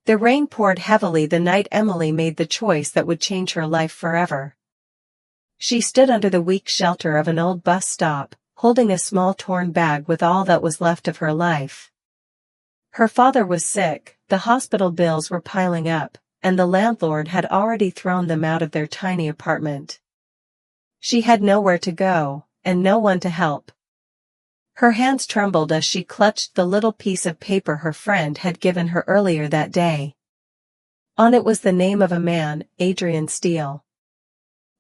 The rain poured heavily the night Emily made the choice that would change her life forever. She stood under the weak shelter of an old bus stop, holding a small torn bag with all that was left of her life. Her father was sick, the hospital bills were piling up, and the landlord had already thrown them out of their tiny apartment. She had nowhere to go, and no one to help. Her hands trembled as she clutched the little piece of paper her friend had given her earlier that day. On it was the name of a man, Adrian Steele.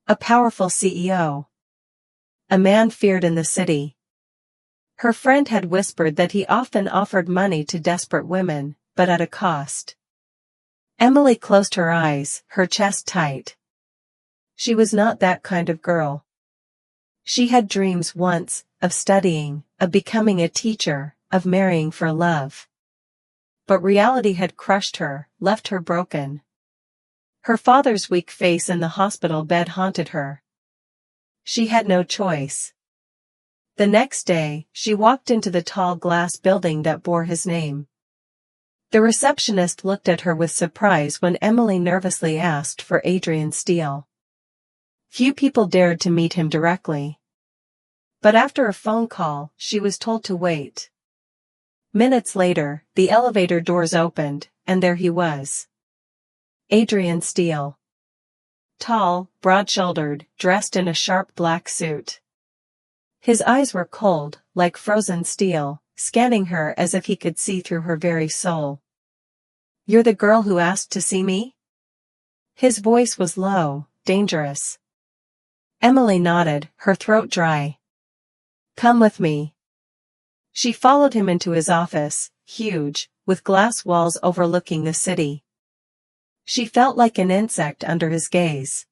A powerful CEO. A man feared in the city. Her friend had whispered that he often offered money to desperate women, but at a cost. Emily closed her eyes, her chest tight. She was not that kind of girl. She had dreams once, of studying, of becoming a teacher, of marrying for love. But reality had crushed her, left her broken. Her father's weak face in the hospital bed haunted her. She had no choice. The next day, she walked into the tall glass building that bore his name. The receptionist looked at her with surprise when Emily nervously asked for Adrian Steele. Few people dared to meet him directly. But after a phone call, she was told to wait. Minutes later, the elevator doors opened, and there he was. Adrian Steele. Tall, broad-shouldered, dressed in a sharp black suit. His eyes were cold, like frozen steel, scanning her as if he could see through her very soul. "You're the girl who asked to see me?" His voice was low, dangerous. Emily nodded, her throat dry. "Come with me." She followed him into his office, huge, with glass walls overlooking the city. She felt like an insect under his gaze.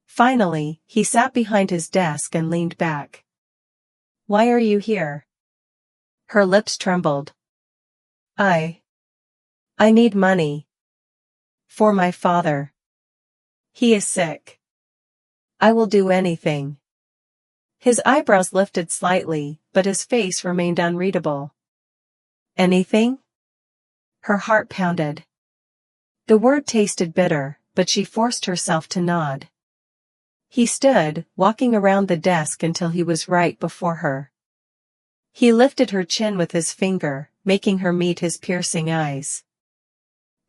Finally, he sat behind his desk and leaned back. "Why are you here?" Her lips trembled. I need money. For my father. He is sick. I will do anything." His eyebrows lifted slightly, but his face remained unreadable. "Anything?" Her heart pounded. The word tasted bitter, but she forced herself to nod. He stood, walking around the desk until he was right before her. He lifted her chin with his finger, making her meet his piercing eyes.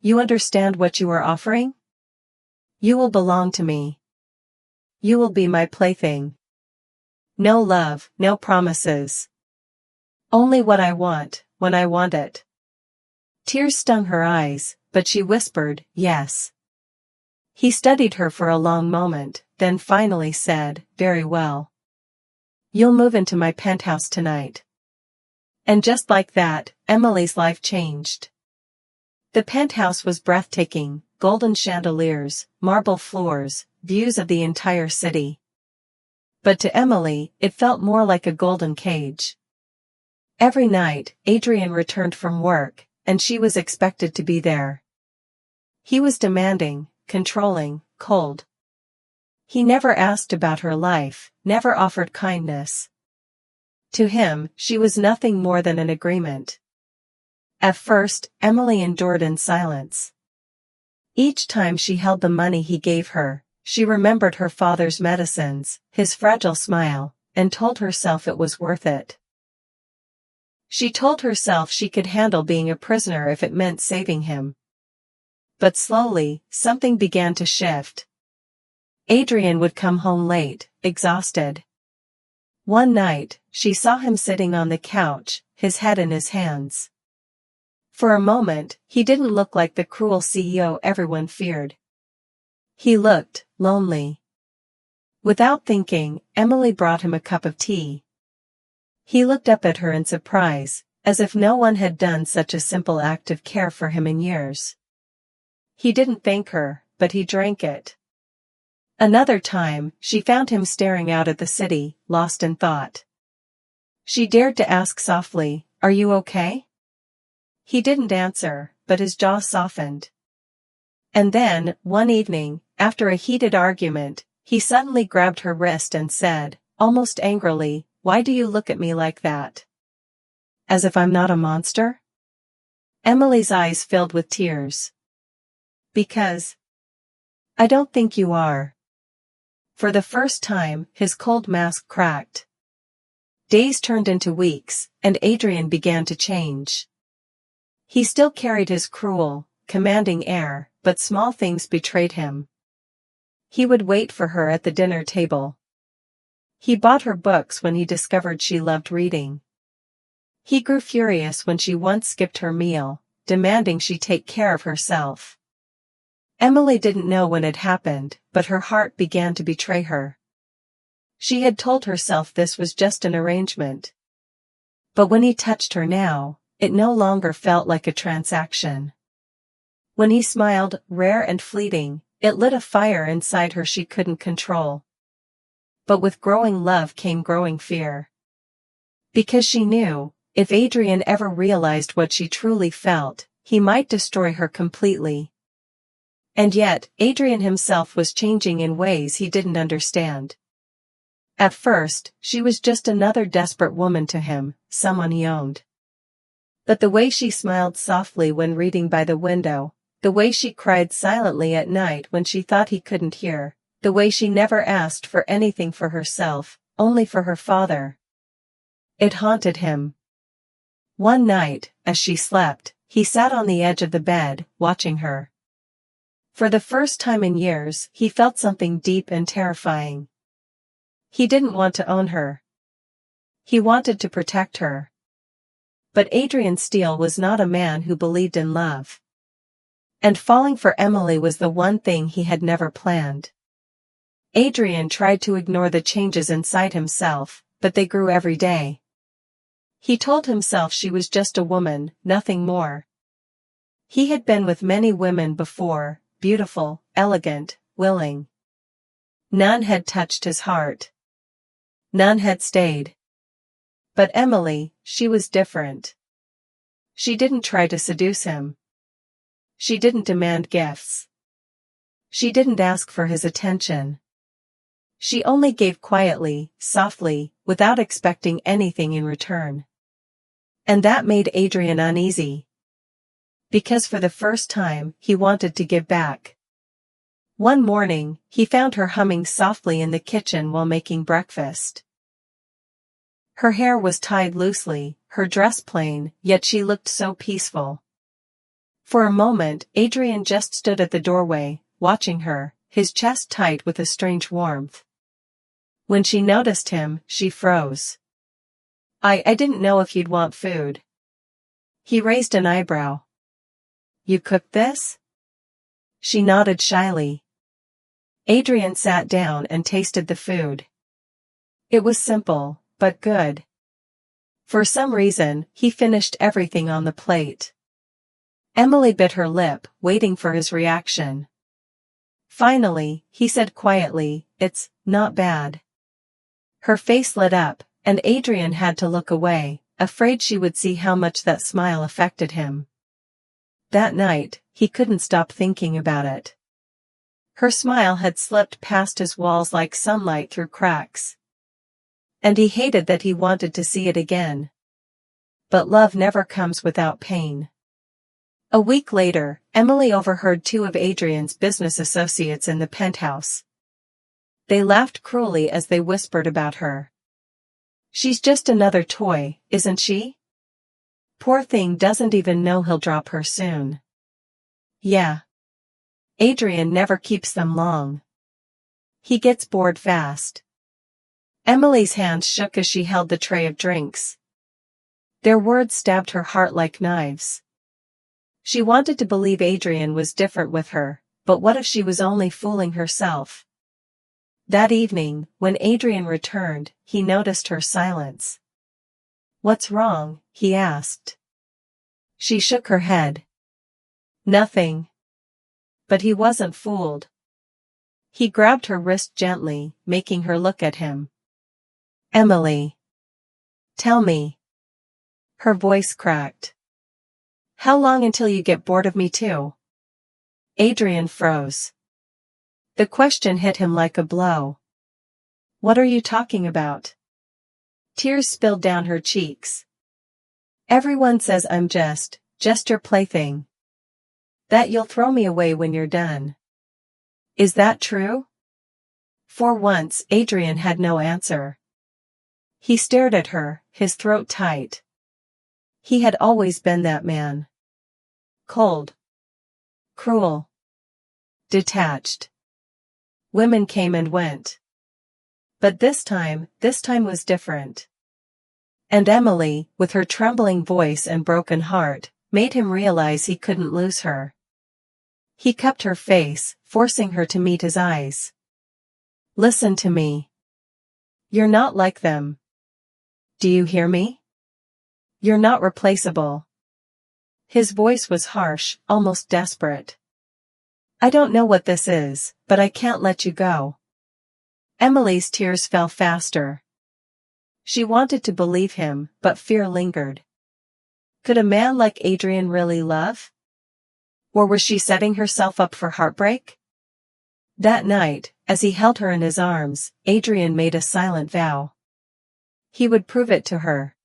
"You understand what you are offering? You will belong to me. You will be my plaything. No love, no promises. Only what I want, when I want it." Tears stung her eyes, but she whispered, "Yes." He studied her for a long moment, then finally said, "Very well. You'll move into my penthouse tonight." And just like that, Emily's life changed. The penthouse was breathtaking, golden chandeliers, marble floors, views of the entire city. But to Emily, it felt more like a golden cage. Every night, Adrian returned from work, and she was expected to be there. He was demanding, controlling, cold. He never asked about her life, never offered kindness. To him, she was nothing more than an agreement. At first, Emily endured in silence. Each time she held the money he gave her, she remembered her father's medicines, his fragile smile, and told herself it was worth it. She told herself she could handle being a prisoner if it meant saving him. But slowly, something began to shift. Adrian would come home late, exhausted. One night, she saw him sitting on the couch, his head in his hands. For a moment, he didn't look like the cruel CEO everyone feared. He looked lonely. Without thinking, Emily brought him a cup of tea. He looked up at her in surprise, as if no one had done such a simple act of care for him in years. He didn't thank her, but he drank it. Another time, she found him staring out at the city, lost in thought. She dared to ask softly, "Are you okay?" He didn't answer, but his jaw softened. And then, one evening, after a heated argument, he suddenly grabbed her wrist and said, almost angrily, "Why do you look at me like that? As if I'm not a monster?" Emily's eyes filled with tears. Because I don't think you are. For the first time, his cold mask cracked. Days turned into weeks, and Adrian began to change. He still carried his cruel, commanding air, but small things betrayed him. He would wait for her at the dinner table. He bought her books when he discovered she loved reading. He grew furious when she once skipped her meal, demanding she take care of herself. Emily didn't know when it happened, but her heart began to betray her. She had told herself this was just an arrangement. But when he touched her now, it no longer felt like a transaction. When he smiled, rare and fleeting, it lit a fire inside her she couldn't control. But with growing love came growing fear. Because she knew, if Adrian ever realized what she truly felt, he might destroy her completely. And yet, Adrian himself was changing in ways he didn't understand. At first, she was just another desperate woman to him, someone he owned. But the way she smiled softly when reading by the window, the way she cried silently at night when she thought he couldn't hear, the way she never asked for anything for herself, only for her father. It haunted him. One night, as she slept, he sat on the edge of the bed, watching her. For the first time in years, he felt something deep and terrifying. He didn't want to own her. He wanted to protect her. But Adrian Steele was not a man who believed in love. And falling for Emily was the one thing he had never planned. Adrian tried to ignore the changes inside himself, but they grew every day. He told himself she was just a woman, nothing more. He had been with many women before, beautiful, elegant, willing. None had touched his heart. None had stayed. But Emily, she was different. She didn't try to seduce him. She didn't demand gifts. She didn't ask for his attention. She only gave quietly, softly, without expecting anything in return. And that made Adrian uneasy. Because for the first time, he wanted to give back. One morning, he found her humming softly in the kitchen while making breakfast. Her hair was tied loosely, her dress plain, yet she looked so peaceful. For a moment, Adrian just stood at the doorway, watching her, his chest tight with a strange warmth. When she noticed him, she froze. I didn't know if you'd want food. He raised an eyebrow. You cooked this? She nodded shyly. Adrian sat down and tasted the food. It was simple, but good. For some reason, he finished everything on the plate. Emily bit her lip, waiting for his reaction. Finally, he said quietly, "It's not bad." Her face lit up, and Adrian had to look away, afraid she would see how much that smile affected him. That night, he couldn't stop thinking about it. Her smile had slipped past his walls like sunlight through cracks. And he hated that he wanted to see it again. But love never comes without pain. A week later, Emily overheard two of Adrian's business associates in the penthouse. They laughed cruelly as they whispered about her. She's just another toy, isn't she? Poor thing doesn't even know he'll drop her soon. Yeah. Adrian never keeps them long. He gets bored fast. Emily's hands shook as she held the tray of drinks. Their words stabbed her heart like knives. She wanted to believe Adrian was different with her, but what if she was only fooling herself? That evening, when Adrian returned, he noticed her silence. "What's wrong?" he asked. She shook her head. "Nothing." But he wasn't fooled. He grabbed her wrist gently, making her look at him. "Emily. Tell me." Her voice cracked. "How long until you get bored of me too?" Adrian froze. The question hit him like a blow. "What are you talking about?" Tears spilled down her cheeks. "Everyone says I'm just Just your plaything. That you'll throw me away when you're done. Is that true? For once, Adrian had no answer. He stared at her, his throat tight. He had always been that man. Cold. Cruel. Detached. Women came and went. But this time was different. And Emily, with her trembling voice and broken heart, made him realize he couldn't lose her. He cupped her face, forcing her to meet his eyes. Listen to me. You're not like them. Do you hear me? You're not replaceable. His voice was harsh, almost desperate. I don't know what this is, but I can't let you go. Emily's tears fell faster. She wanted to believe him, but fear lingered. Could a man like Adrian really love? Or was she setting herself up for heartbreak? That night, as he held her in his arms, Adrian made a silent vow. He would prove it to her.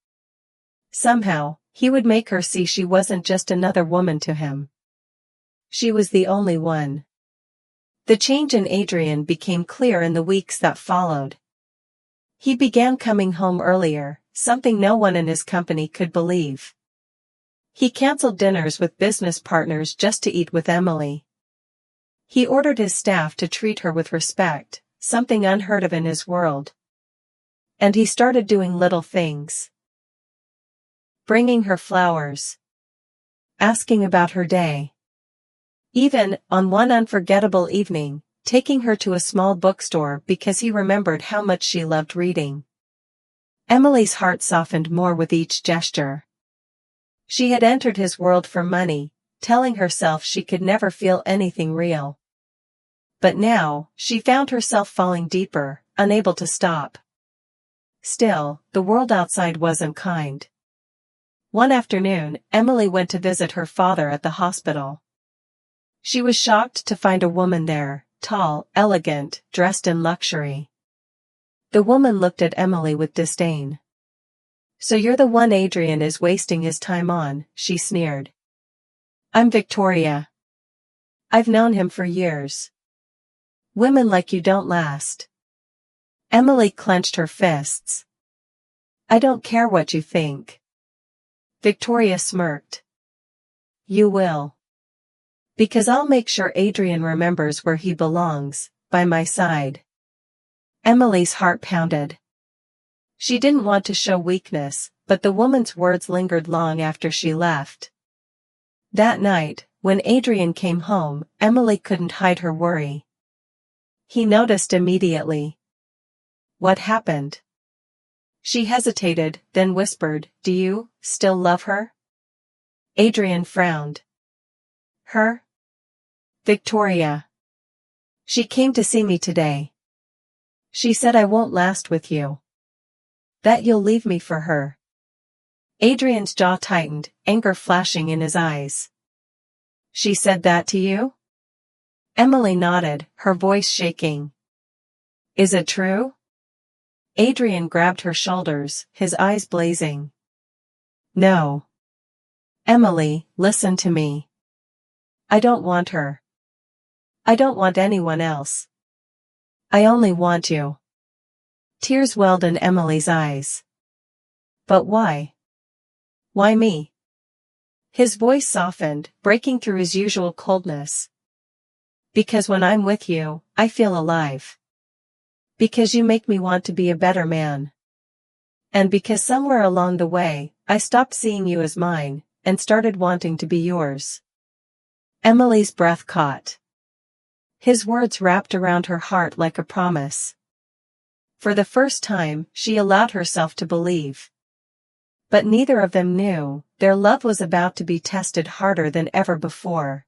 Somehow, he would make her see she wasn't just another woman to him. She was the only one. The change in Adrian became clear in the weeks that followed. He began coming home earlier, something no one in his company could believe. He canceled dinners with business partners just to eat with Emily. He ordered his staff to treat her with respect, something unheard of in his world. And he started doing little things. Bringing her flowers. Asking about her day. Even, on one unforgettable evening, taking her to a small bookstore because he remembered how much she loved reading. Emily's heart softened more with each gesture. She had entered his world for money, telling herself she could never feel anything real. But now, she found herself falling deeper, unable to stop. Still, the world outside wasn't kind. One afternoon, Emily went to visit her father at the hospital. She was shocked to find a woman there, tall, elegant, dressed in luxury. The woman looked at Emily with disdain. So you're the one Adrian is wasting his time on, she sneered. I'm Victoria. I've known him for years. Women like you don't last. Emily clenched her fists. I don't care what you think. Victoria smirked. You will. Because I'll make sure Adrian remembers where he belongs, by my side. Emily's heart pounded. She didn't want to show weakness, but the woman's words lingered long after she left. That night, when Adrian came home, Emily couldn't hide her worry. He noticed immediately. What happened? She hesitated, then whispered, Do you still love her? Adrian frowned. Her? Victoria. She came to see me today. She said I won't last with you. That you'll leave me for her. Adrian's jaw tightened, anger flashing in his eyes. She said that to you? Emily nodded, her voice shaking. Is it true? Adrian grabbed her shoulders, his eyes blazing. No. Emily, listen to me. I don't want her. I don't want anyone else. I only want you. Tears welled in Emily's eyes. But why? Why me? His voice softened, breaking through his usual coldness. Because when I'm with you, I feel alive. Because you make me want to be a better man. And because somewhere along the way, I stopped seeing you as mine, and started wanting to be yours. Emily's breath caught. His words wrapped around her heart like a promise. For the first time, she allowed herself to believe. But neither of them knew, their love was about to be tested harder than ever before.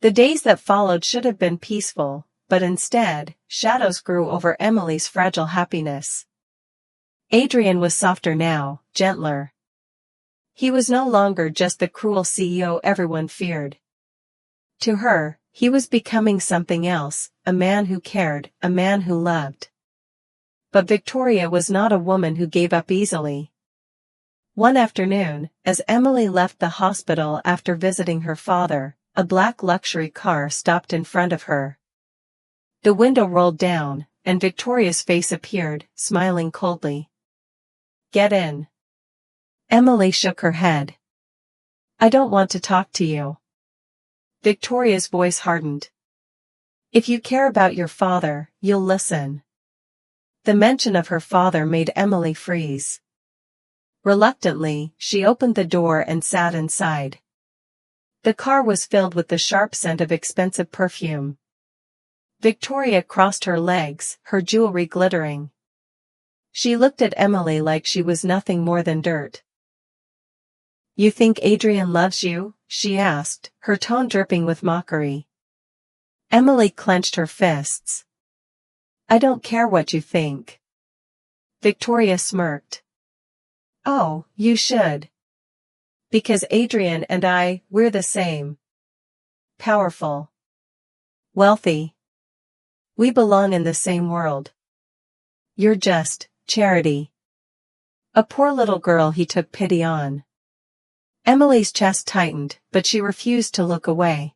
The days that followed should have been peaceful, but instead, shadows grew over Emily's fragile happiness. Adrian was softer now, gentler. He was no longer just the cruel CEO everyone feared. To her, he was becoming something else, a man who cared, a man who loved. But Victoria was not a woman who gave up easily. One afternoon, as Emily left the hospital after visiting her father, a black luxury car stopped in front of her. The window rolled down, and Victoria's face appeared, smiling coldly. "Get in." Emily shook her head. "I don't want to talk to you." Victoria's voice hardened. "If you care about your father, you'll listen." The mention of her father made Emily freeze. Reluctantly, she opened the door and sat inside. The car was filled with the sharp scent of expensive perfume. Victoria crossed her legs, her jewelry glittering. She looked at Emily like she was nothing more than dirt. "You think Adrian loves you?" she asked, her tone dripping with mockery. Emily clenched her fists. "I don't care what you think." Victoria smirked. "Oh, you should. Because Adrian and we're the same. Powerful. Wealthy. We belong in the same world. You're just Charity. A poor little girl he took pity on." Emily's chest tightened, but she refused to look away.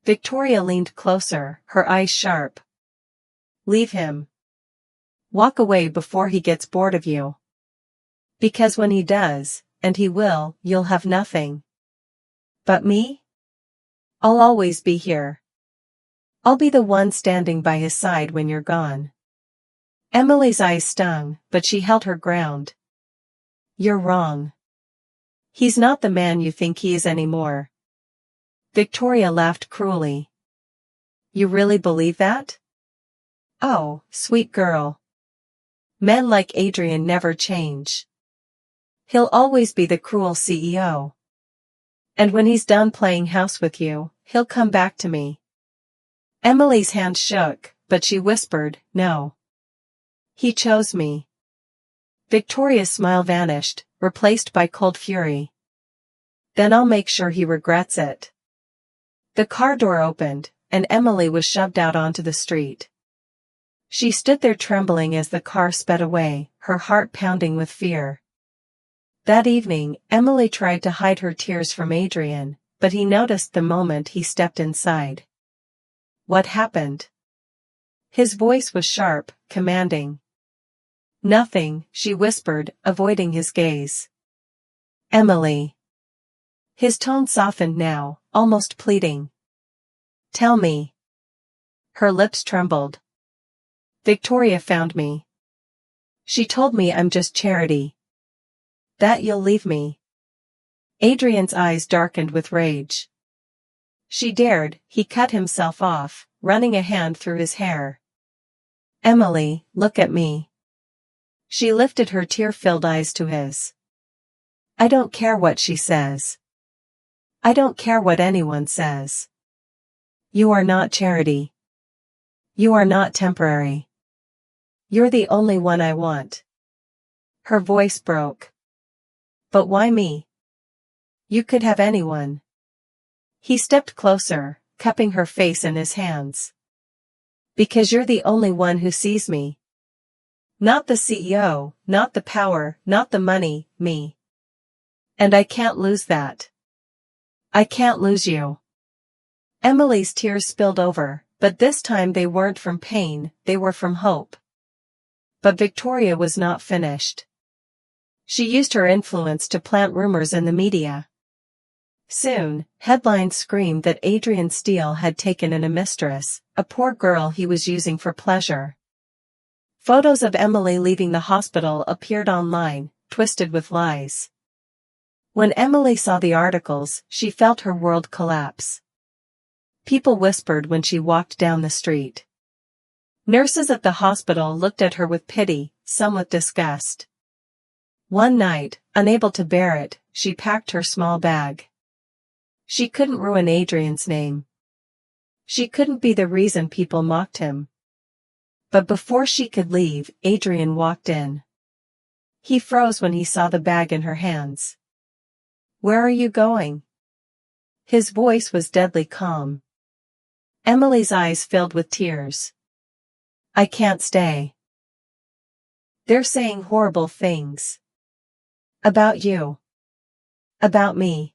Victoria leaned closer, her eyes sharp. "Leave him. Walk away before he gets bored of you. Because when he does, and he will, you'll have nothing. But me? I'll always be here. I'll be the one standing by his side when you're gone." Emily's eyes stung, but she held her ground. "You're wrong. He's not the man you think he is anymore." Victoria laughed cruelly. "You really believe that?" "Oh, sweet girl. Men like Adrian never change. He'll always be the cruel CEO. And when he's done playing house with you, he'll come back to me." Emily's hand shook, but she whispered, "No. He chose me." Victoria's smile vanished, replaced by cold fury. "Then I'll make sure he regrets it." The car door opened, and Emily was shoved out onto the street. She stood there trembling as the car sped away, her heart pounding with fear. That evening, Emily tried to hide her tears from Adrian, but he noticed the moment he stepped inside. "What happened?" His voice was sharp, commanding. "Nothing," she whispered, avoiding his gaze. "Emily." His tone softened now, almost pleading. "Tell me." Her lips trembled. "Victoria found me. She told me I'm just Charity. That you'll leave me." Adrian's eyes darkened with rage. She dared, he cut himself off, running a hand through his hair. "Emily, look at me." She lifted her tear-filled eyes to his. "I don't care what she says. I don't care what anyone says. You are not Charity. You are not temporary. You're the only one I want." Her voice broke. "But why me? You could have anyone." He stepped closer, cupping her face in his hands. "Because you're the only one who sees me. Not the CEO, not the power, not the money, me. And I can't lose that. I can't lose you." Emily's tears spilled over, but this time they weren't from pain, they were from hope. But Victoria was not finished. She used her influence to plant rumors in the media. Soon, headlines screamed that Adrian Steele had taken in a mistress, a poor girl he was using for pleasure. Photos of Emily leaving the hospital appeared online, twisted with lies. When Emily saw the articles, she felt her world collapse. People whispered when she walked down the street. Nurses at the hospital looked at her with pity, some with disgust. One night, unable to bear it, she packed her small bag. She couldn't ruin Adrian's name. She couldn't be the reason people mocked him. But before she could leave, Adrian walked in. He froze when he saw the bag in her hands. "Where are you going?" His voice was deadly calm. Emily's eyes filled with tears. "I can't stay. They're saying horrible things. About you. About me.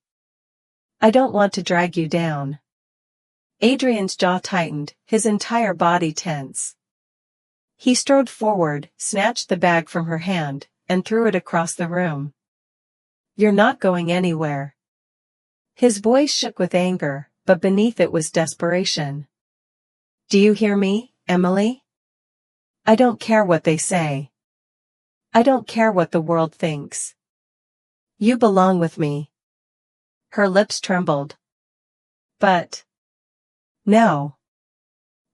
I don't want to drag you down. Adrian's jaw tightened, his entire body tense. He strode forward, snatched the bag from her hand, and threw it across the room. You're not going anywhere. His voice shook with anger, but beneath it was desperation. Do you hear me, Emily? I don't care what they say. I don't care what the world thinks. You belong with me. Her lips trembled. But... no.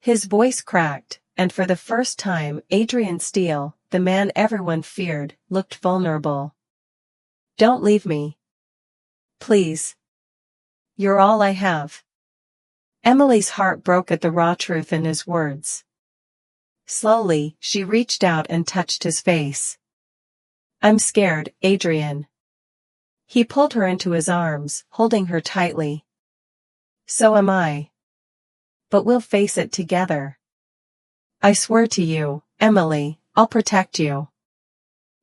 His voice cracked, and for the first time Adrian Steele, the man everyone feared, looked vulnerable. Don't leave me. Please. You're all I have. Emily's heart broke at the raw truth in his words. Slowly, she reached out and touched his face. I'm scared, Adrian. He pulled her into his arms, holding her tightly. So am I. But we'll face it together. I swear to you, Emily, I'll protect you.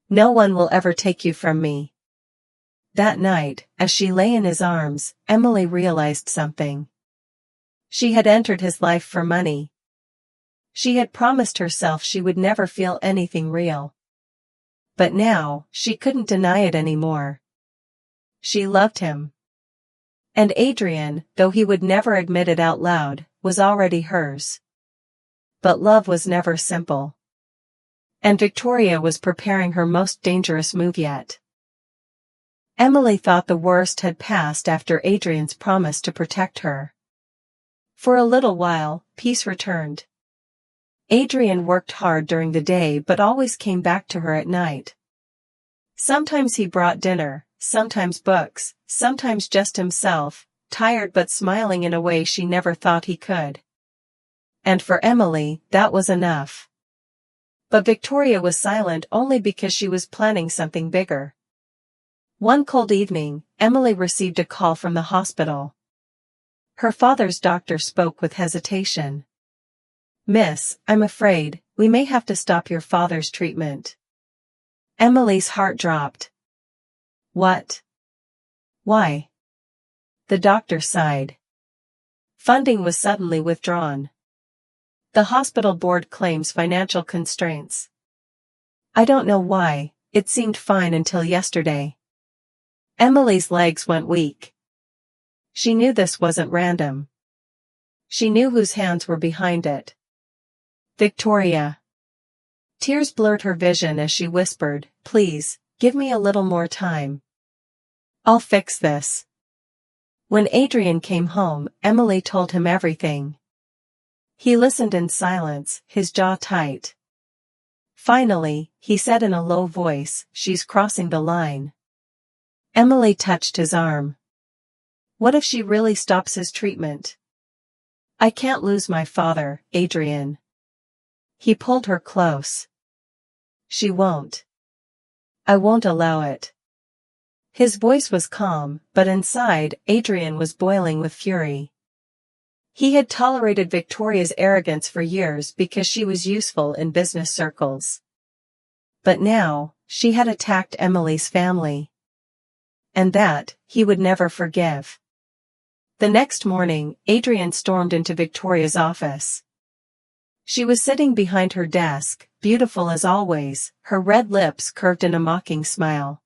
No one will ever take you from me. That night, as she lay in his arms, Emily realized something. She had entered his life for money. She had promised herself she would never feel anything real. But now, she couldn't deny it anymore. She loved him. And Adrian, though he would never admit it out loud, was already hers. But love was never simple. And Victoria was preparing her most dangerous move yet. Emily thought the worst had passed after Adrian's promise to protect her. For a little while, peace returned. Adrian worked hard during the day but always came back to her at night. Sometimes he brought dinner, sometimes books, sometimes just himself, tired but smiling in a way she never thought he could. And for Emily, that was enough. But Victoria was silent only because she was planning something bigger. One cold evening, Emily received a call from the hospital. Her father's doctor spoke with hesitation. Miss, I'm afraid, we may have to stop your father's treatment. Emily's heart dropped. What? Why? The doctor sighed. Funding was suddenly withdrawn. The hospital board claims financial constraints. I don't know why, it seemed fine until yesterday. Emily's legs went weak. She knew this wasn't random. She knew whose hands were behind it. Victoria. Tears blurred her vision as she whispered, please, give me a little more time. I'll fix this. When Adrian came home, Emily told him everything. He listened in silence, his jaw tight. Finally, he said in a low voice, she's crossing the line. Emily touched his arm. What if she really stops his treatment? I can't lose my father, Adrian. He pulled her close. She won't. I won't allow it. His voice was calm, but inside, Adrian was boiling with fury. He had tolerated Victoria's arrogance for years because she was useful in business circles. But now, she had attacked Emily's family. And that, he would never forgive. The next morning, Adrian stormed into Victoria's office. She was sitting behind her desk, beautiful as always, her red lips curved in a mocking smile.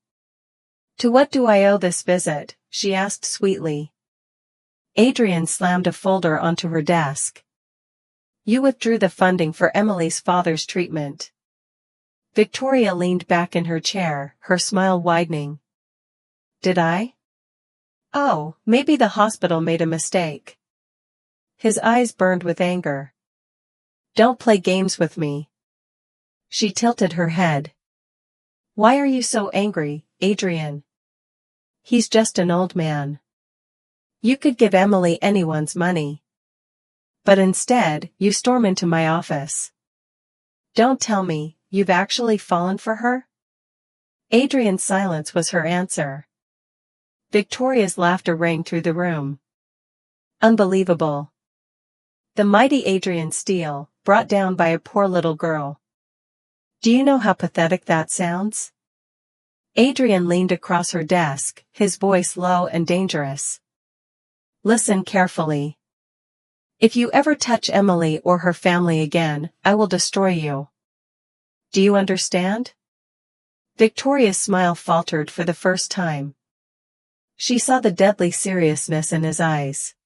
To what do I owe this visit? She asked sweetly. Adrian slammed a folder onto her desk. You withdrew the funding for Emily's father's treatment. Victoria leaned back in her chair, her smile widening. Did I? Oh, maybe the hospital made a mistake. His eyes burned with anger. Don't play games with me. She tilted her head. Why are you so angry, Adrian? He's just an old man. You could give Emily anyone's money. But instead, you storm into my office. Don't tell me, you've actually fallen for her? Adrian's silence was her answer. Victoria's laughter rang through the room. Unbelievable. The mighty Adrian Steele, brought down by a poor little girl. Do you know how pathetic that sounds? Adrian leaned across her desk, his voice low and dangerous. Listen carefully. If you ever touch Emily or her family again, I will destroy you. Do you understand? Victoria's smile faltered for the first time. She saw the deadly seriousness in his eyes.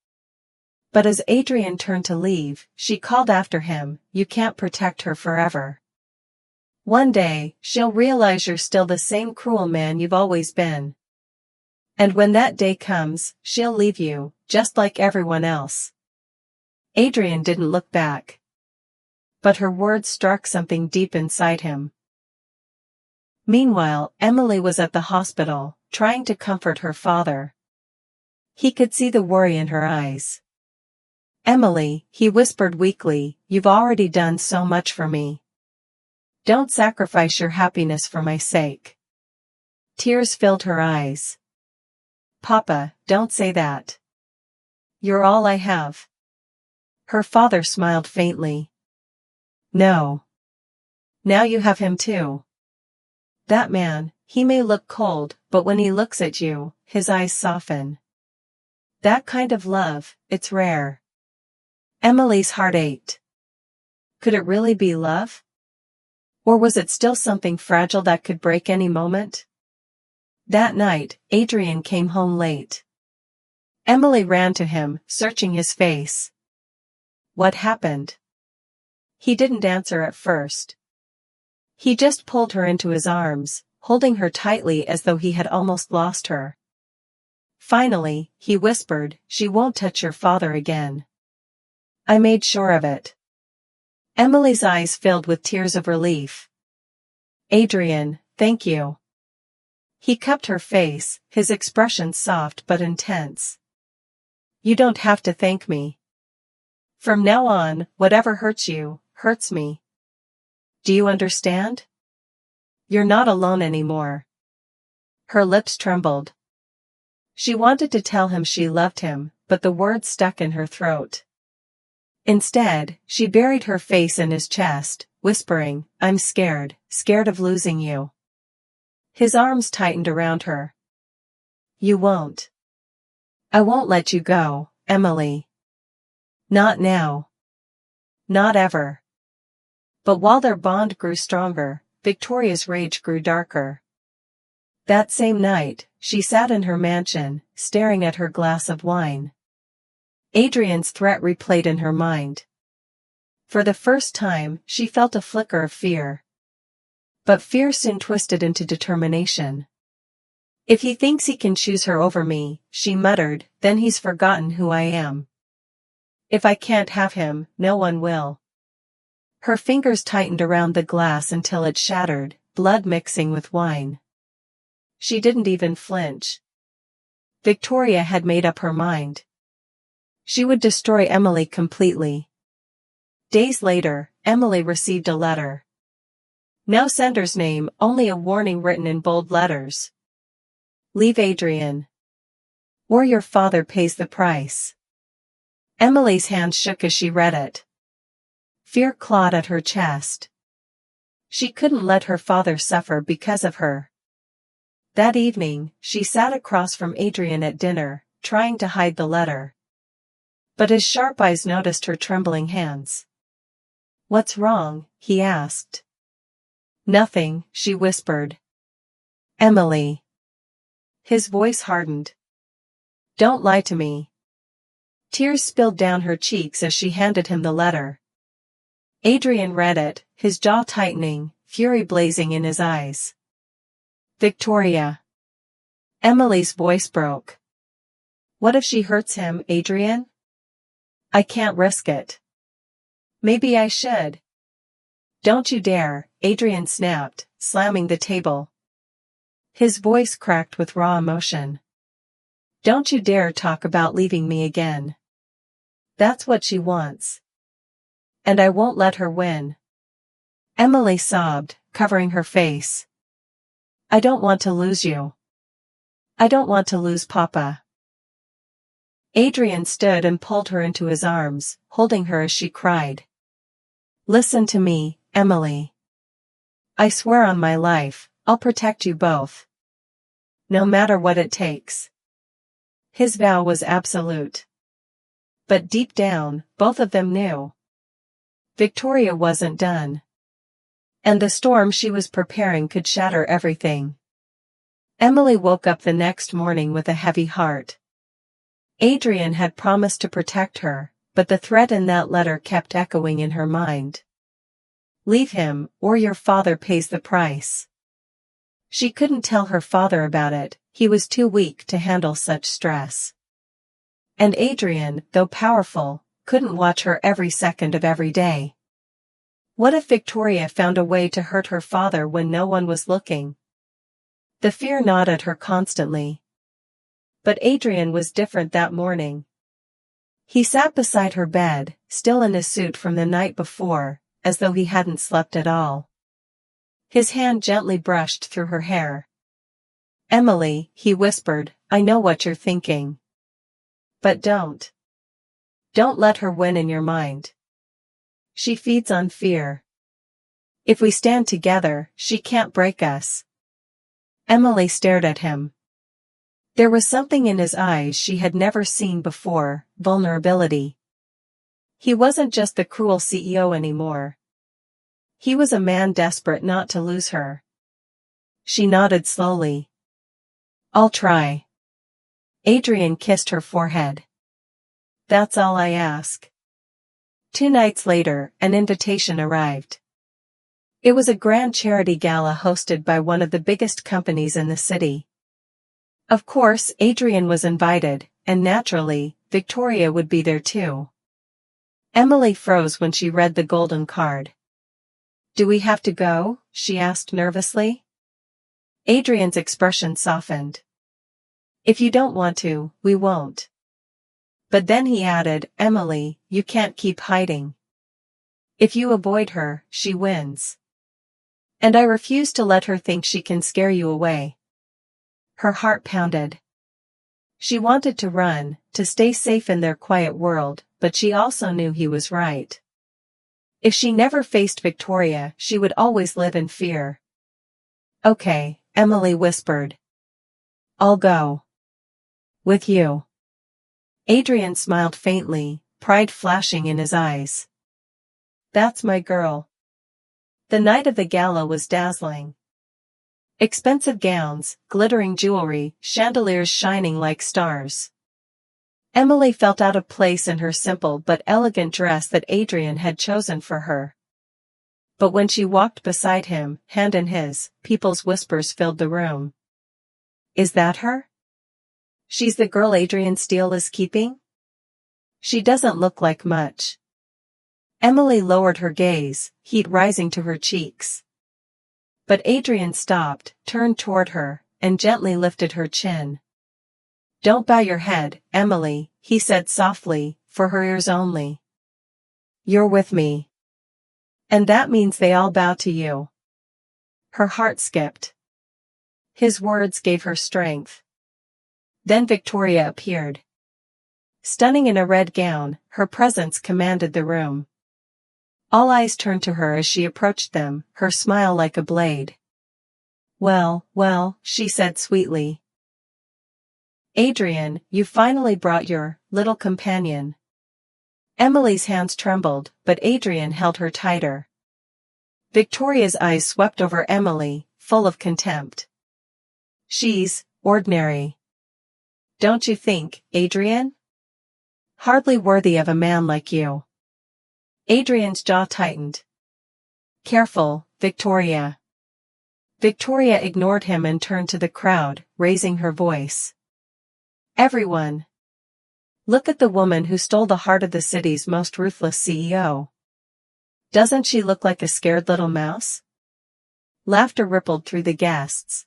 But as Adrian turned to leave, she called after him, you can't protect her forever. One day, she'll realize you're still the same cruel man you've always been. And when that day comes, she'll leave you, just like everyone else. Adrian didn't look back. But her words struck something deep inside him. Meanwhile, Emily was at the hospital, trying to comfort her father. He could see the worry in her eyes. Emily, he whispered weakly, you've already done so much for me. Don't sacrifice your happiness for my sake. Tears filled her eyes. Papa, don't say that. You're all I have. Her father smiled faintly. No. Now you have him too. That man, he may look cold, but when he looks at you, his eyes soften. That kind of love, it's rare. Emily's heart ached. Could it really be love? Or was it still something fragile that could break any moment? That night, Adrian came home late. Emily ran to him, searching his face. What happened? He didn't answer at first. He just pulled her into his arms, holding her tightly as though he had almost lost her. Finally, he whispered, she won't touch your father again. I made sure of it. Emily's eyes filled with tears of relief. Adrian, thank you. He cupped her face, his expression soft but intense. You don't have to thank me. From now on, whatever hurts you, hurts me. Do you understand? You're not alone anymore. Her lips trembled. She wanted to tell him she loved him, but the words stuck in her throat. Instead, she buried her face in his chest, whispering, I'm scared of losing you. His arms tightened around her. You won't. I won't let you go, Emily. Not now. Not ever. But while their bond grew stronger, Victoria's rage grew darker. That same night, she sat in her mansion, staring at her glass of wine. Adrian's threat replayed in her mind. For the first time, she felt a flicker of fear. But fear soon twisted into determination. If he thinks he can choose her over me, she muttered, then he's forgotten who I am. If I can't have him, no one will. Her fingers tightened around the glass until it shattered, blood mixing with wine. She didn't even flinch. Victoria had made up her mind. She would destroy Emily completely. Days later, Emily received a letter. No sender's name, only a warning written in bold letters. Leave Adrian. Or your father pays the price. Emily's hand shook as she read it. Fear clawed at her chest. She couldn't let her father suffer because of her. That evening, she sat across from Adrian at dinner, trying to hide the letter. But his sharp eyes noticed her trembling hands. What's wrong? He asked. Nothing, she whispered. Emily. His voice hardened. Don't lie to me. Tears spilled down her cheeks as she handed him the letter. Adrian read it, his jaw tightening, fury blazing in his eyes. Victoria. Emily's voice broke. What if she hurts him, Adrian? I can't risk it. Maybe I should. Don't you dare, Adrian snapped, slamming the table. His voice cracked with raw emotion. Don't you dare talk about leaving me again. That's what she wants. And I won't let her win. Emily sobbed, covering her face. I don't want to lose you. I don't want to lose Papa. Adrian stood and pulled her into his arms, holding her as she cried. Listen to me, Emily. I swear on my life, I'll protect you both. no matter what it takes. His vow was absolute. But deep down, both of them knew Victoria wasn't done. And the storm she was preparing could shatter everything. Emily woke up the next morning with a heavy heart. Adrian had promised to protect her, but the threat in that letter kept echoing in her mind. Leave him, or your father pays the price. She couldn't tell her father about it, he was too weak to handle such stress. And Adrian, though powerful, couldn't watch her every second of every day. What if Victoria found a way to hurt her father when no one was looking? The fear gnawed at her constantly. But Adrian was different that morning. He sat beside her bed, still in his suit from the night before, as though he hadn't slept at all. His hand gently brushed through her hair. Emily, he whispered, I know what you're thinking. But don't let her win in your mind. She feeds on fear. If we stand together, she can't break us. Emily stared at him. There was something in his eyes she had never seen before, vulnerability. He wasn't just the cruel CEO anymore. He was a man desperate not to lose her. She nodded slowly. I'll try. Adrian kissed her forehead. That's all I ask. 2 nights later, an invitation arrived. It was a grand charity gala hosted by one of the biggest companies in the city. Of course, Adrian was invited, and naturally, Victoria would be there too. Emily froze when she read the golden card. Do we have to go? She asked nervously. Adrian's expression softened. If you don't want to, we won't. But then he added, Emily, you can't keep hiding. If you avoid her, she wins. And I refuse to let her think she can scare you away. Her heart pounded. She wanted to run, to stay safe in their quiet world, but she also knew he was right. If she never faced Victoria, she would always live in fear. Okay, Emily whispered. I'll go. With you. Adrian smiled faintly, pride flashing in his eyes. That's my girl. The night of the gala was dazzling. Expensive gowns, glittering jewelry, chandeliers shining like stars. Emily felt out of place in her simple but elegant dress that Adrian had chosen for her. But when she walked beside him, hand in his, people's whispers filled the room. Is that her? She's the girl Adrian Steele is keeping? She doesn't look like much. Emily lowered her gaze, heat rising to her cheeks. But Adrian stopped, turned toward her, and gently lifted her chin. Don't bow your head, Emily, he said softly, for her ears only. You're with me. And that means they all bow to you. Her heart skipped. His words gave her strength. Then Victoria appeared. Stunning in a red gown, her presence commanded the room. All eyes turned to her as she approached them, her smile like a blade. Well, she said sweetly. Adrian, you finally brought your little companion. Emily's hands trembled, but Adrian held her tighter. Victoria's eyes swept over Emily, full of contempt. She's ordinary. Don't you think, Adrian? Hardly worthy of a man like you. Adrian's jaw tightened. Careful, Victoria. Victoria ignored him and turned to the crowd, raising her voice. Everyone. Look at the woman who stole the heart of the city's most ruthless CEO. Doesn't she look like a scared little mouse? Laughter rippled through the guests.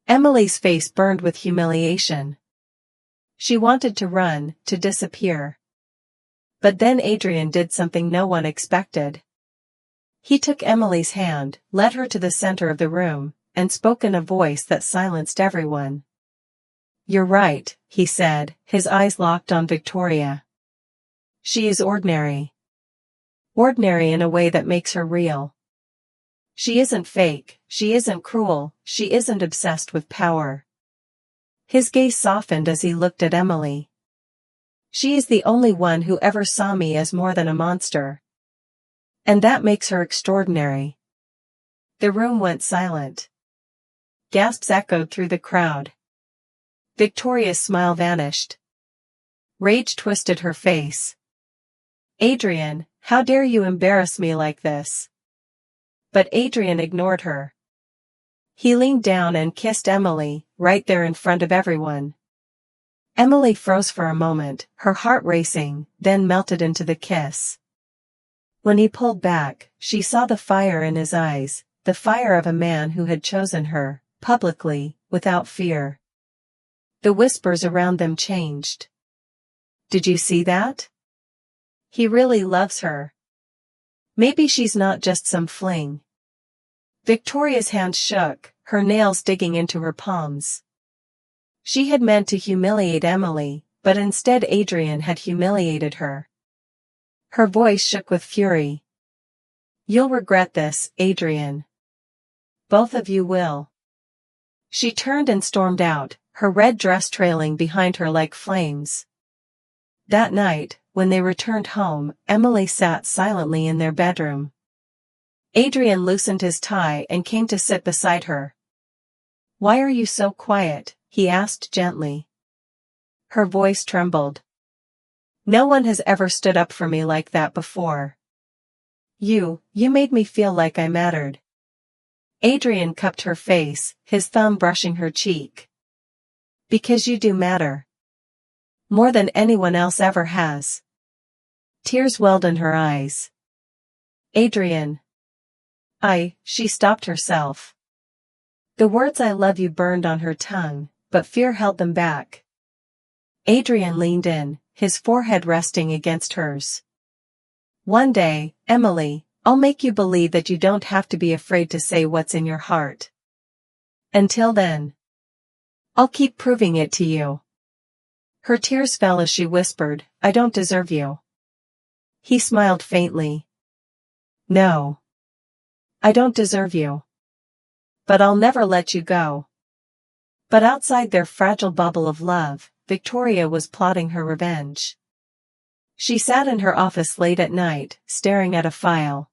Emily's face burned with humiliation. She wanted to run, to disappear. But then Adrian did something no one expected. He took Emily's hand, led her to the center of the room, and spoke in a voice that silenced everyone. You're right, he said, his eyes locked on Victoria. She is ordinary. Ordinary in a way that makes her real. She isn't fake, she isn't cruel, she isn't obsessed with power. His gaze softened as he looked at Emily. She is the only one who ever saw me as more than a monster. And that makes her extraordinary. The room went silent. Gasps echoed through the crowd. Victoria's smile vanished. Rage twisted her face. Adrian, how dare you embarrass me like this? But Adrian ignored her. He leaned down and kissed Emily, right there in front of everyone. Emily froze for a moment, her heart racing, then melted into the kiss. When he pulled back, she saw the fire in his eyes, the fire of a man who had chosen her, publicly, without fear. The whispers around them changed. Did you see that? He really loves her. Maybe she's not just some fling. Victoria's hands shook, her nails digging into her palms. She had meant to humiliate Emily, but instead Adrian had humiliated her. Her voice shook with fury. You'll regret this, Adrian. Both of you will. She turned and stormed out, her red dress trailing behind her like flames. That night, when they returned home, Emily sat silently in their bedroom. Adrian loosened his tie and came to sit beside her. Why are you so quiet? He asked gently. Her voice trembled. No one has ever stood up for me like that before. You made me feel like I mattered. Adrian cupped her face, his thumb brushing her cheek. Because you do matter. More than anyone else ever has. Tears welled in her eyes. Adrian. She stopped herself. The words I love you burned on her tongue, but fear held them back. Adrian leaned in, his forehead resting against hers. One day, Emily, I'll make you believe that you don't have to be afraid to say what's in your heart. Until then, I'll keep proving it to you. Her tears fell as she whispered, I don't deserve you. He smiled faintly. No. I don't deserve you. But I'll never let you go. But outside their fragile bubble of love, Victoria was plotting her revenge. She sat in her office late at night, staring at a file.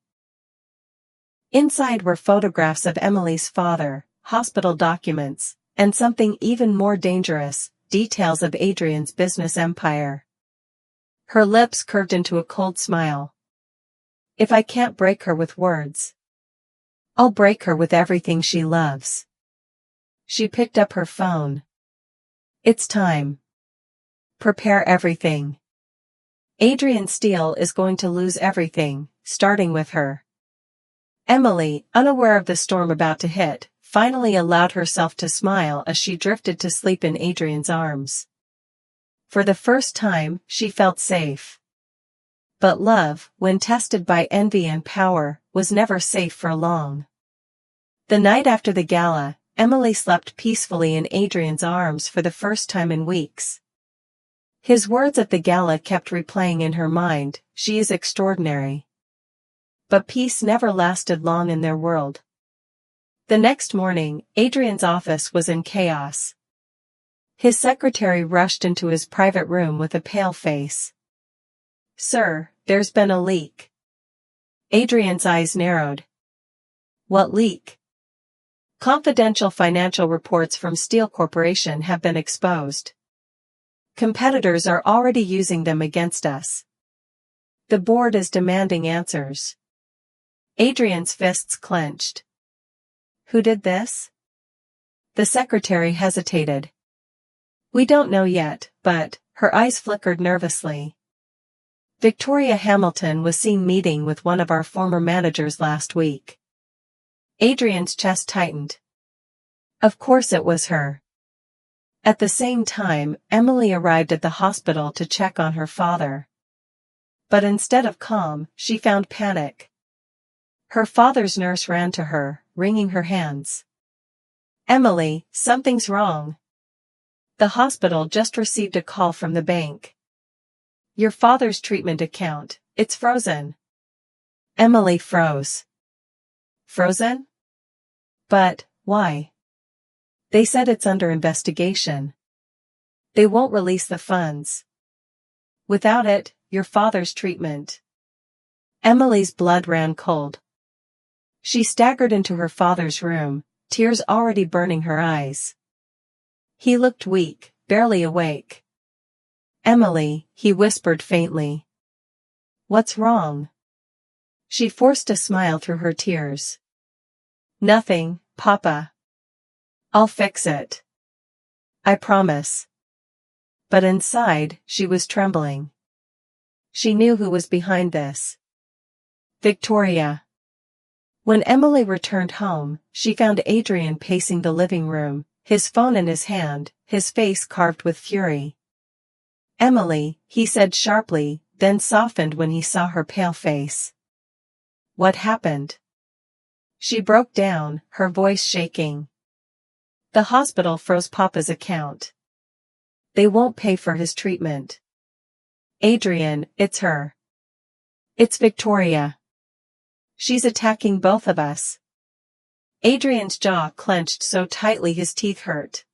Inside were photographs of Emily's father, hospital documents, and something even more dangerous, details of Adrian's business empire. Her lips curved into a cold smile. If I can't break her with words, I'll break her with everything she loves. She picked up her phone. It's time. Prepare everything. Adrian Steele is going to lose everything, starting with her. Emily, unaware of the storm about to hit, finally allowed herself to smile as she drifted to sleep in Adrian's arms. For the first time, she felt safe. But love, when tested by envy and power, was never safe for long. The night after the gala, Emily slept peacefully in Adrian's arms for the first time in weeks. His words at the gala kept replaying in her mind, she is extraordinary. But peace never lasted long in their world. The next morning, Adrian's office was in chaos. His secretary rushed into his private room with a pale face. Sir, there's been a leak. Adrian's eyes narrowed. What leak? Confidential financial reports from Steel Corporation have been exposed. Competitors are already using them against us. The board is demanding answers. Adrian's fists clenched. Who did this? The secretary hesitated. We don't know yet, but, her eyes flickered nervously. Victoria Hamilton was seen meeting with one of our former managers last week. Adrian's chest tightened. Of course it was her. At the same time, Emily arrived at the hospital to check on her father. But instead of calm, she found panic. Her father's nurse ran to her, wringing her hands. Emily, something's wrong. The hospital just received a call from the bank. Your father's treatment account, it's frozen. Emily froze. Frozen? But, why? They said it's under investigation. They won't release the funds. Without it, your father's treatment. Emily's blood ran cold. She staggered into her father's room, tears already burning her eyes. He looked weak, barely awake. Emily, he whispered faintly. What's wrong? She forced a smile through her tears. Nothing, Papa. I'll fix it. I promise. But inside, she was trembling. She knew who was behind this. Victoria. When Emily returned home, she found Adrian pacing the living room, his phone in his hand, his face carved with fury. Emily, he said sharply, then softened when he saw her pale face. What happened? She broke down, her voice shaking. The hospital froze Papa's account. They won't pay for his treatment. Adrian, it's her. It's Victoria. She's attacking both of us. Adrian's jaw clenched so tightly his teeth hurt.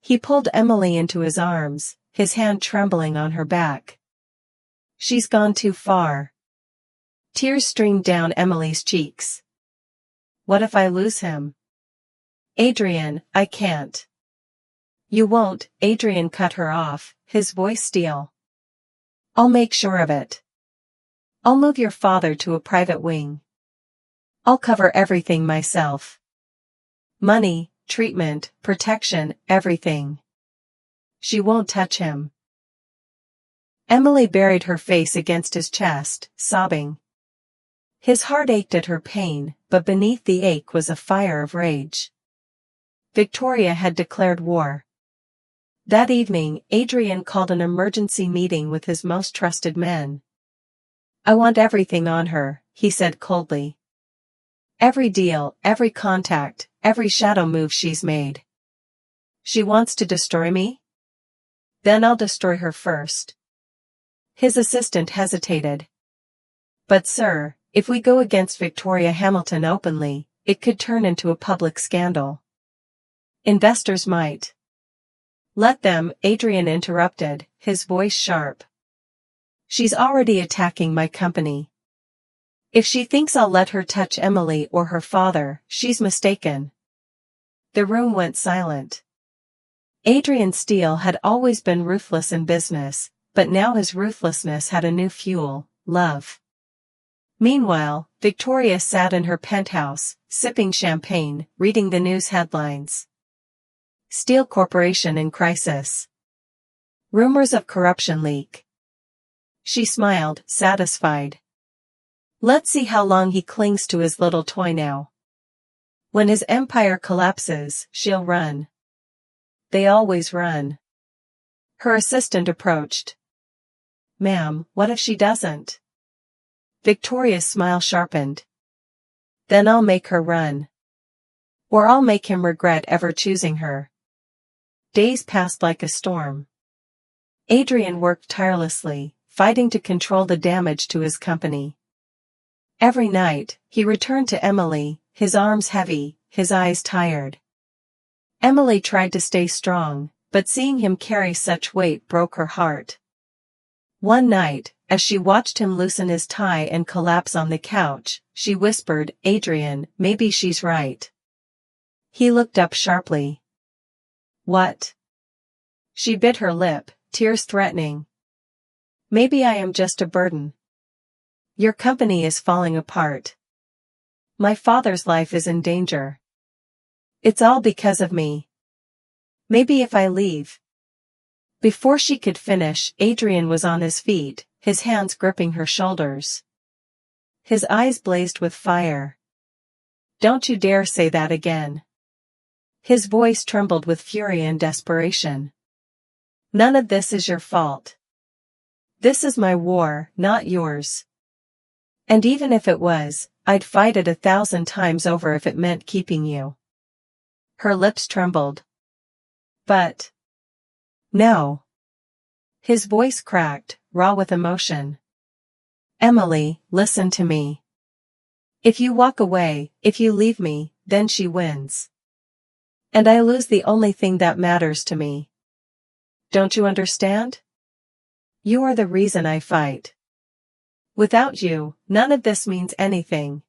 He pulled Emily into his arms, his hand trembling on her back. She's gone too far. Tears streamed down Emily's cheeks. What if I lose him? Adrian, I can't. You won't, Adrian cut her off, his voice steel. I'll make sure of it. I'll move your father to a private wing. I'll cover everything myself. Money, treatment, protection, everything. She won't touch him. Emily buried her face against his chest, sobbing. His heart ached at her pain, but beneath the ache was a fire of rage. Victoria had declared war. That evening, Adrian called an emergency meeting with his most trusted men. I want everything on her, he said coldly. Every deal, every contact, every shadow move she's made. She wants to destroy me? Then I'll destroy her first. His assistant hesitated. But sir, if we go against Victoria Hamilton openly, it could turn into a public scandal. Investors might. Let them, Adrian interrupted, his voice sharp. She's already attacking my company. If she thinks I'll let her touch Emily or her father, she's mistaken. The room went silent. Adrian Steele had always been ruthless in business, but now his ruthlessness had a new fuel, love. Meanwhile, Victoria sat in her penthouse, sipping champagne, reading the news headlines. Steel Corporation in crisis. Rumors of corruption leak. She smiled, satisfied. Let's see how long he clings to his little toy now. When his empire collapses, she'll run. They always run. Her assistant approached. Ma'am, what if she doesn't? Victoria's smile sharpened. Then I'll make her run. Or I'll make him regret ever choosing her. Days passed like a storm. Adrian worked tirelessly, fighting to control the damage to his company. Every night, he returned to Emily, his arms heavy, his eyes tired. Emily tried to stay strong, but seeing him carry such weight broke her heart. One night, as she watched him loosen his tie and collapse on the couch, she whispered, Adrian, maybe she's right. He looked up sharply. What? She bit her lip, tears threatening. Maybe I am just a burden. Your company is falling apart. My father's life is in danger. It's all because of me. Maybe if I leave. Before she could finish, Adrian was on his feet, his hands gripping her shoulders. His eyes blazed with fire. Don't you dare say that again. His voice trembled with fury and desperation. None of this is your fault. This is my war, not yours. And even if it was, I'd fight it 1,000 times over if it meant keeping you. Her lips trembled. But... no. His voice cracked, raw with emotion. Emily, listen to me. If you walk away, if you leave me, then she wins. And I lose the only thing that matters to me. Don't you understand? You are the reason I fight. Without you, none of this means anything.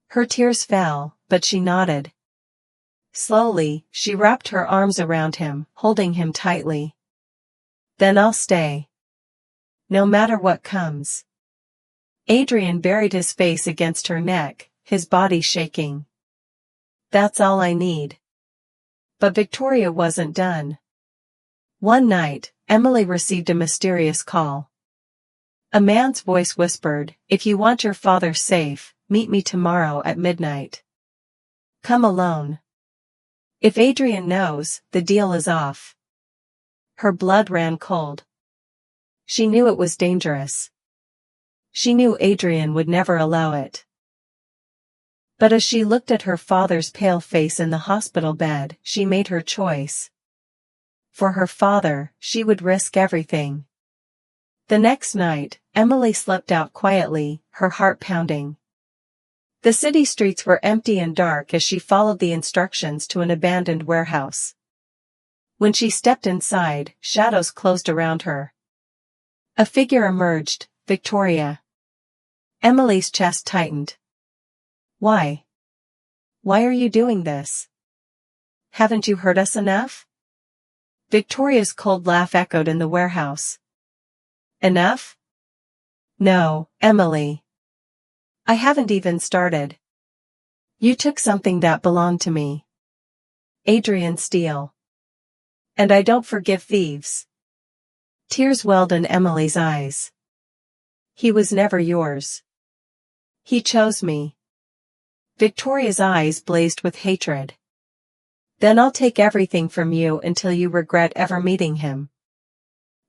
Her tears fell, but she nodded. Slowly, she wrapped her arms around him, holding him tightly. Then I'll stay. No matter what comes. Adrian buried his face against her neck, his body shaking. That's all I need. But Victoria wasn't done. One night, Emily received a mysterious call. A man's voice whispered, "If you want your father safe, meet me tomorrow at midnight. Come alone. If Adrian knows, the deal is off." Her blood ran cold. She knew it was dangerous. She knew Adrian would never allow it. But as she looked at her father's pale face in the hospital bed, she made her choice. For her father, she would risk everything. The next night, Emily slept out quietly, her heart pounding. The city streets were empty and dark as she followed the instructions to an abandoned warehouse. When she stepped inside, shadows closed around her. A figure emerged, Victoria. Emily's chest tightened. Why? Why are you doing this? Haven't you hurt us enough? Victoria's cold laugh echoed in the warehouse. Enough? No, Emily. I haven't even started. You took something that belonged to me. Adrian Steele. And I don't forgive thieves. Tears welled in Emily's eyes. He was never yours. He chose me. Victoria's eyes blazed with hatred. Then I'll take everything from you until you regret ever meeting him.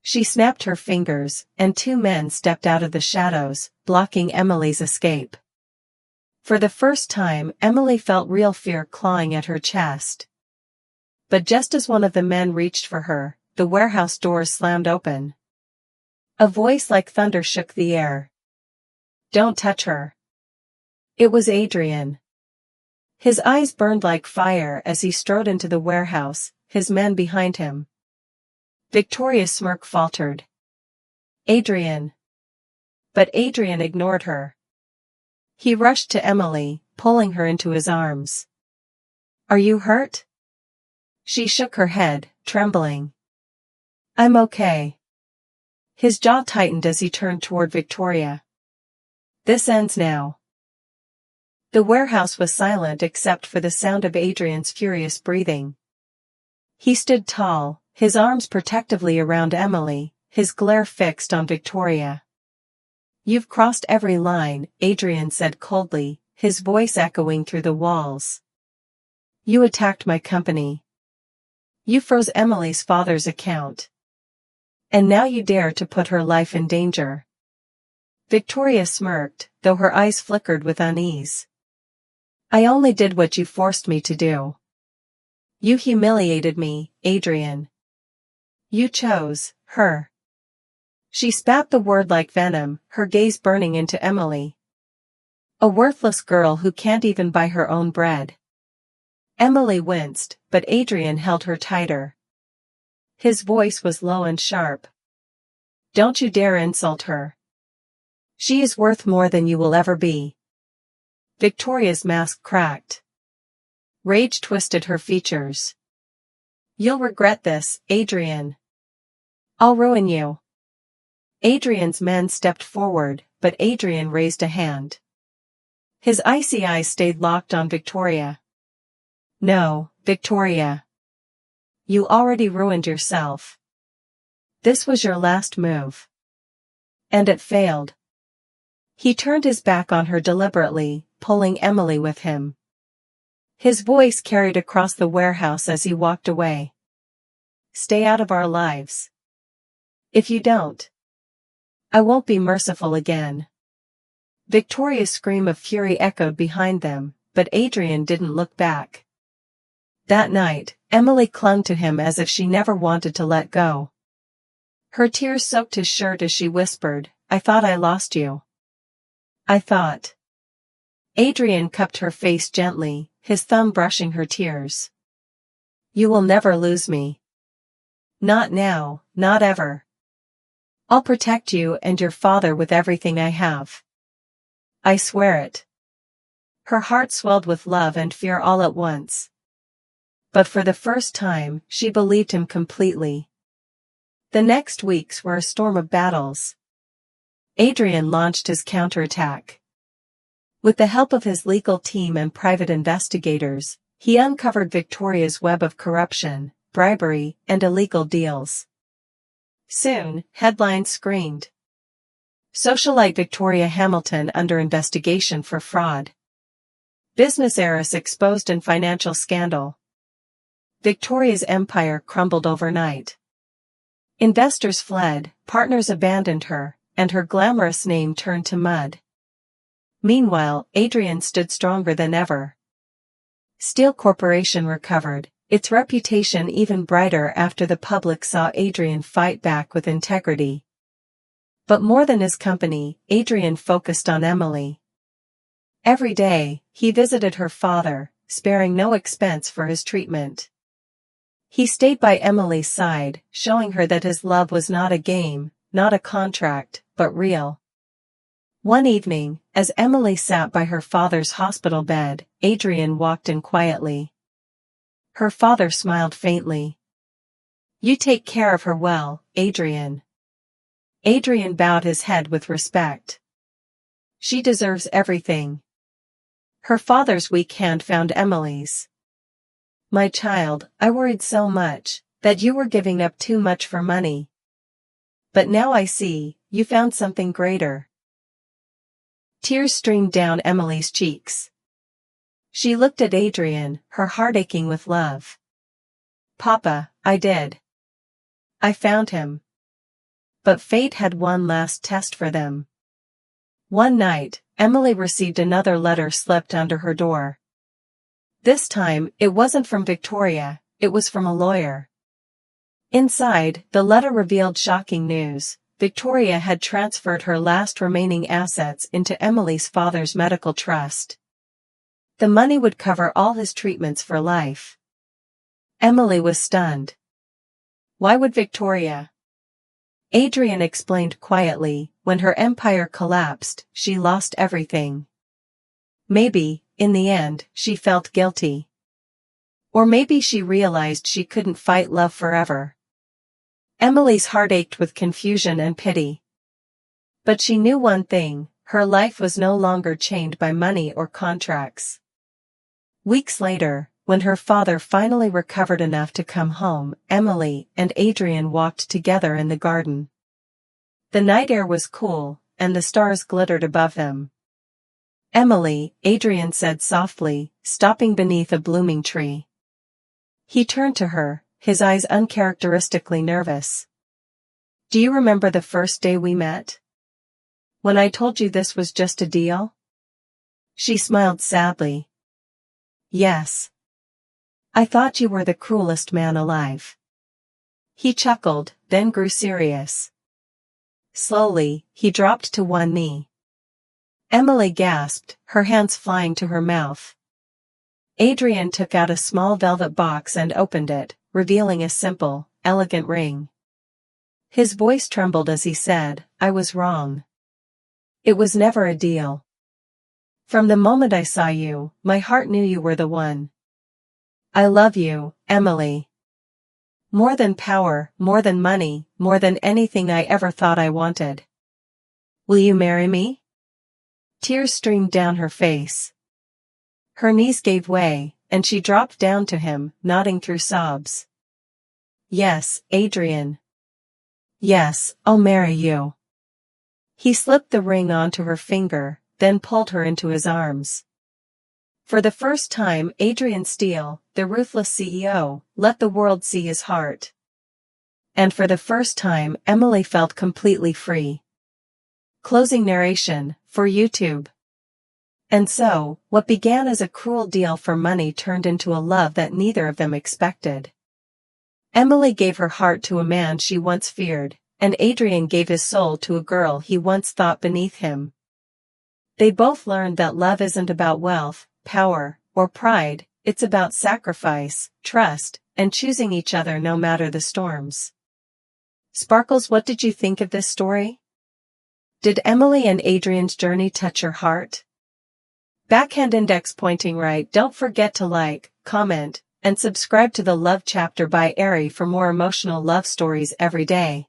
She snapped her fingers, and two men stepped out of the shadows, blocking Emily's escape. For the first time, Emily felt real fear clawing at her chest. But just as one of the men reached for her, the warehouse doors slammed open. A voice like thunder shook the air. Don't touch her. It was Adrian. His eyes burned like fire as he strode into the warehouse, his men behind him. Victoria's smirk faltered. Adrian. But Adrian ignored her. He rushed to Emily, pulling her into his arms. Are you hurt? She shook her head, trembling. I'm okay. His jaw tightened as he turned toward Victoria. This ends now. The warehouse was silent except for the sound of Adrian's furious breathing. He stood tall, his arms protectively around Emily, his glare fixed on Victoria. You've crossed every line, Adrian said coldly, his voice echoing through the walls. You attacked my company. You froze Emily's father's account. And now you dare to put her life in danger. Victoria smirked, though her eyes flickered with unease. I only did what you forced me to do. You humiliated me, Adrian. You chose her. She spat the word like venom, her gaze burning into Emily. A worthless girl who can't even buy her own bread. Emily winced, but Adrian held her tighter. His voice was low and sharp. Don't you dare insult her. She is worth more than you will ever be. Victoria's mask cracked. Rage twisted her features. You'll regret this, Adrian. I'll ruin you. Adrian's men stepped forward, but Adrian raised a hand. His icy eyes stayed locked on Victoria. No, Victoria. You already ruined yourself. This was your last move. And it failed. He turned his back on her deliberately, pulling Emily with him. His voice carried across the warehouse as he walked away. Stay out of our lives. If you don't, I won't be merciful again. Victoria's scream of fury echoed behind them, but Adrian didn't look back. That night, Emily clung to him as if she never wanted to let go. Her tears soaked his shirt as she whispered, I thought I lost you. I thought. Adrian cupped her face gently, his thumb brushing her tears. You will never lose me. Not now, not ever. I'll protect you and your father with everything I have. I swear it. Her heart swelled with love and fear all at once. But for the first time, she believed him completely. The next weeks were a storm of battles. Adrian launched his counterattack. With the help of his legal team and private investigators, he uncovered Victoria's web of corruption, bribery, and illegal deals. Soon, headlines screamed. Socialite Victoria Hamilton under investigation for fraud. Business heiress exposed in financial scandal. Victoria's empire crumbled overnight. Investors fled, partners abandoned her, and her glamorous name turned to mud. Meanwhile, Adrian stood stronger than ever. Steel Corporation recovered, its reputation even brighter after the public saw Adrian fight back with integrity. But more than his company, Adrian focused on Emily. Every day, he visited her father, sparing no expense for his treatment. He stayed by Emily's side, showing her that his love was not a game, not a contract, but real. One evening, as Emily sat by her father's hospital bed, Adrian walked in quietly. Her father smiled faintly. "You take care of her well, Adrian." Adrian bowed his head with respect. "She deserves everything." Her father's weak hand found Emily's. "My child, I worried so much, that you were giving up too much for money. But now I see, you found something greater." Tears streamed down Emily's cheeks. She looked at Adrian, her heart aching with love. "Papa, I did. I found him." But fate had one last test for them. One night, Emily received another letter slipped under her door. This time, it wasn't from Victoria, it was from a lawyer. Inside, the letter revealed shocking news. Victoria had transferred her last remaining assets into Emily's father's medical trust. The money would cover all his treatments for life. Emily was stunned. Why would Victoria? Adrian explained quietly, when her empire collapsed, she lost everything. Maybe, in the end, she felt guilty. Or maybe she realized she couldn't fight love forever. Emily's heart ached with confusion and pity. But she knew one thing, her life was no longer chained by money or contracts. Weeks later, when her father finally recovered enough to come home, Emily and Adrian walked together in the garden. The night air was cool, and the stars glittered above them. "Emily," Adrian said softly, stopping beneath a blooming tree. He turned to her, his eyes uncharacteristically nervous. "Do you remember the first day we met? When I told you this was just a deal?" She smiled sadly. "Yes. I thought you were the cruelest man alive." He chuckled, then grew serious. Slowly, he dropped to one knee. Emily gasped, her hands flying to her mouth. Adrian took out a small velvet box and opened it, revealing a simple, elegant ring. His voice trembled as he said, "I was wrong. It was never a deal. From the moment I saw you, my heart knew you were the one. I love you, Emily. More than power, more than money, more than anything I ever thought I wanted. Will you marry me?" Tears streamed down her face. Her knees gave way, and she dropped down to him, nodding through sobs. "Yes, Adrian. Yes, I'll marry you." He slipped the ring onto her finger, then pulled her into his arms. For the first time, Adrian Steele, the ruthless CEO, let the world see his heart. And for the first time, Emily felt completely free. Closing narration, for YouTube. And so, what began as a cruel deal for money turned into a love that neither of them expected. Emily gave her heart to a man she once feared, and Adrian gave his soul to a girl he once thought beneath him. They both learned that love isn't about wealth, power, or pride, it's about sacrifice, trust, and choosing each other no matter the storms. Sparkles, what did you think of this story? Did Emily and Adrian's journey touch your heart? Backhand index pointing right. Don't forget to like, comment, and subscribe to the Love Chapter by Aree for more emotional love stories every day.